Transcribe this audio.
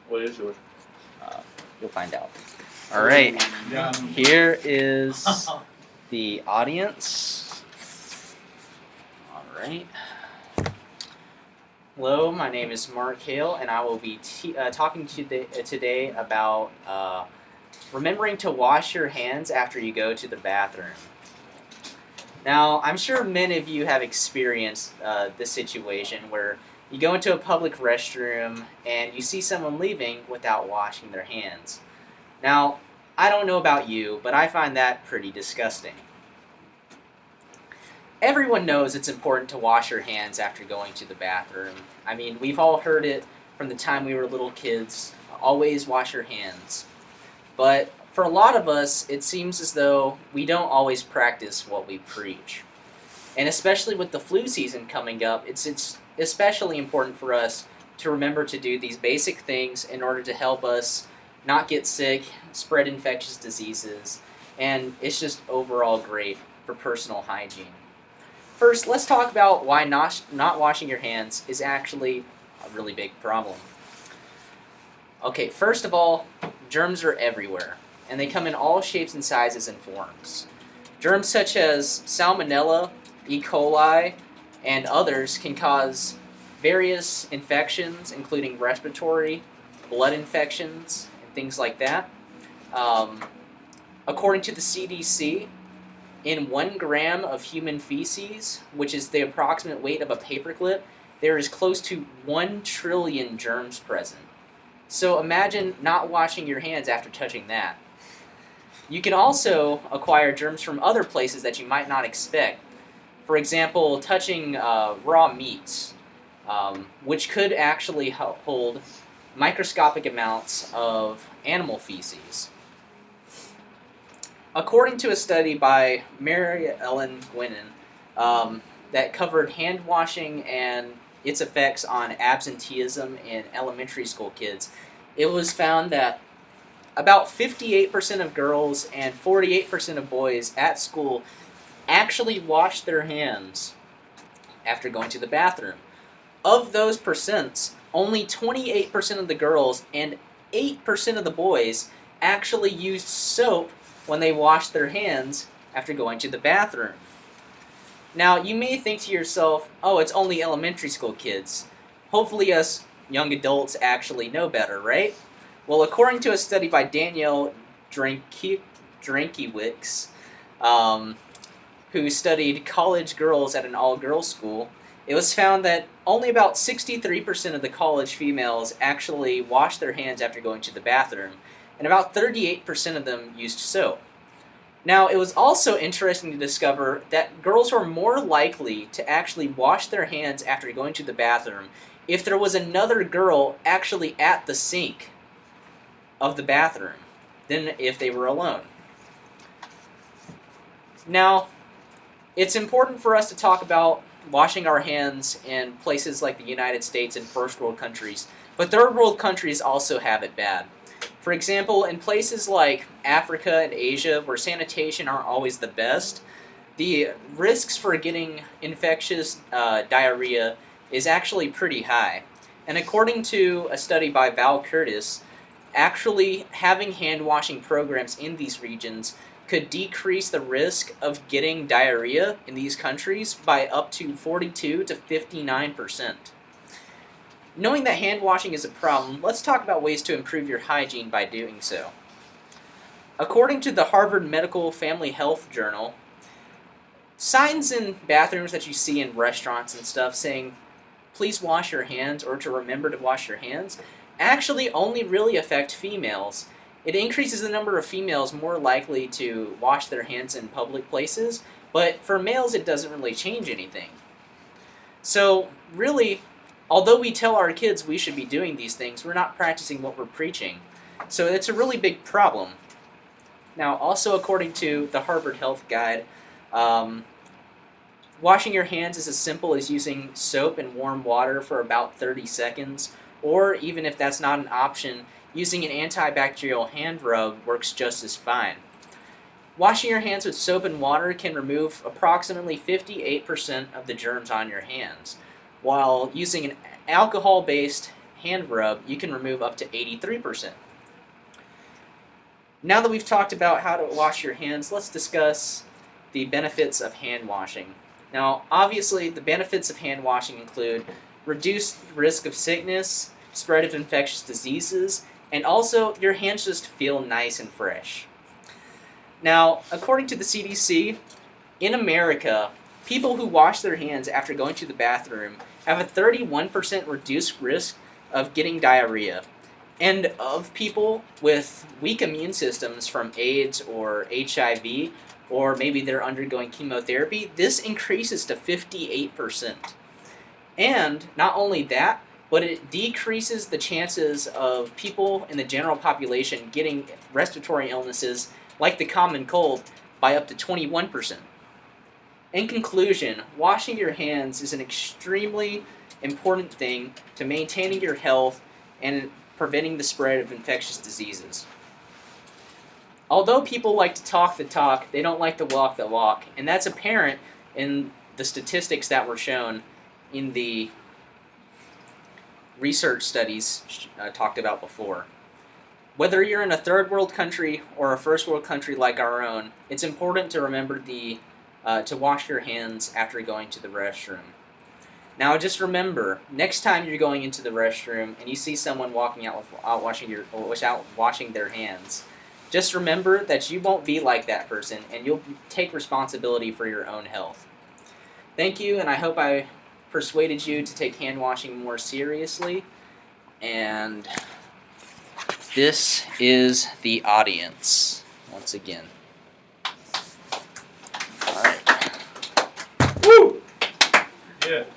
What is yours? You'll find out. All right. Here is the audience. All right. Hello, my name is Mark Hale, and I will be talking today about remembering to wash your hands after you go to the bathroom. Now, I'm sure many of you have experienced this situation where you go into a public restroom and you see someone leaving without washing their hands. Now, I don't know about you, but I find that pretty disgusting. Everyone knows it's important to wash your hands after going to the bathroom. I mean, we've all heard it from the time we were little kids. Always wash your hands. But for a lot of us, it seems as though we don't always practice what we preach. And especially with the flu season coming up, it's especially important for us to remember to do these basic things in order to help us not get sick, spread infectious diseases, and it's just overall great for personal hygiene. First, let's talk about why not washing your hands is actually a really big problem. Okay, first of all, germs are everywhere, and they come in all shapes and sizes and forms. Germs such as Salmonella, E. coli, and others can cause various infections, including respiratory, blood infections, and things like that. According to the CDC, in 1 gram of human feces, which is the approximate weight of a paperclip, there is close to 1 trillion germs present. So imagine not washing your hands after touching that. You can also acquire germs from other places that you might not expect. For example, touching raw meats, which could actually hold microscopic amounts of animal feces. According to a study by Mary Ellen Gwynnon that covered hand washing and its effects on absenteeism in elementary school kids, it was found that about 58% of girls and 48% of boys at school actually wash their hands after going to the bathroom. Of those percents, only 28% of the girls and 8% of the boys actually used soap when they washed their hands after going to the bathroom. Now, you may think to yourself, oh, it's only elementary school kids. Hopefully us young adults actually know better, right? Well, according to a study by Danielle Drinkiewicz, who studied college girls at an all-girls school, it was found that only about 63% of the college females actually washed their hands after going to the bathroom, and about 38% of them used soap. Now, it was also interesting to discover that girls were more likely to actually wash their hands after going to the bathroom if there was another girl actually at the sink of the bathroom than if they were alone. Now, it's important for us to talk about washing our hands in places like the United States and first world countries, but third world countries also have it bad. For example, in places like Africa and Asia, where sanitation aren't always the best, the risks for getting infectious diarrhea is actually pretty high. And according to a study by Val Curtis, actually having hand-washing programs in these regions could decrease the risk of getting diarrhea in these countries by up to 42 to 59%. Knowing that hand washing is a problem, let's talk about ways to improve your hygiene by doing so. According to the Harvard Medical Family Health Journal, signs in bathrooms that you see in restaurants and stuff saying, please wash your hands or to remember to wash your hands, actually only really affect females. It increases the number of females more likely to wash their hands in public places, but for males it doesn't really change anything. So really, although we tell our kids we should be doing these things, we're not practicing what we're preaching. So it's a really big problem. Now, also according to the Harvard Health Guide, washing your hands is as simple as using soap and warm water for about 30 seconds, or even if that's not an option, using an antibacterial hand rub works just as fine. Washing your hands with soap and water can remove approximately 58% of the germs on your hands, while using an alcohol-based hand rub, you can remove up to 83%. Now that we've talked about how to wash your hands, let's discuss the benefits of hand washing. Now, obviously, the benefits of hand washing include reduced risk of sickness, spread of infectious diseases, and also your hands just feel nice and fresh. Now, according to the CDC, in America, people who wash their hands after going to the bathroom have a 31% reduced risk of getting diarrhea. And of people with weak immune systems from AIDS or HIV, or maybe they're undergoing chemotherapy, this increases to 58%. And not only that, but it decreases the chances of people in the general population getting respiratory illnesses like the common cold by up to 21%. In conclusion, washing your hands is an extremely important thing to maintaining your health and preventing the spread of infectious diseases. Although people like to talk the talk, they don't like to walk the walk, and that's apparent in the statistics that were shown in the research studies talked about before. Whether you're in a third world country or a first world country like our own, it's important to remember to wash your hands after going to the restroom. Now, just remember, next time you're going into the restroom and you see someone walking out without washing their hands, just remember that you won't be like that person, and you'll take responsibility for your own health. Thank you, and I hope I persuaded you to take hand washing more seriously. And this is the audience once again. All right. Woo! Yeah.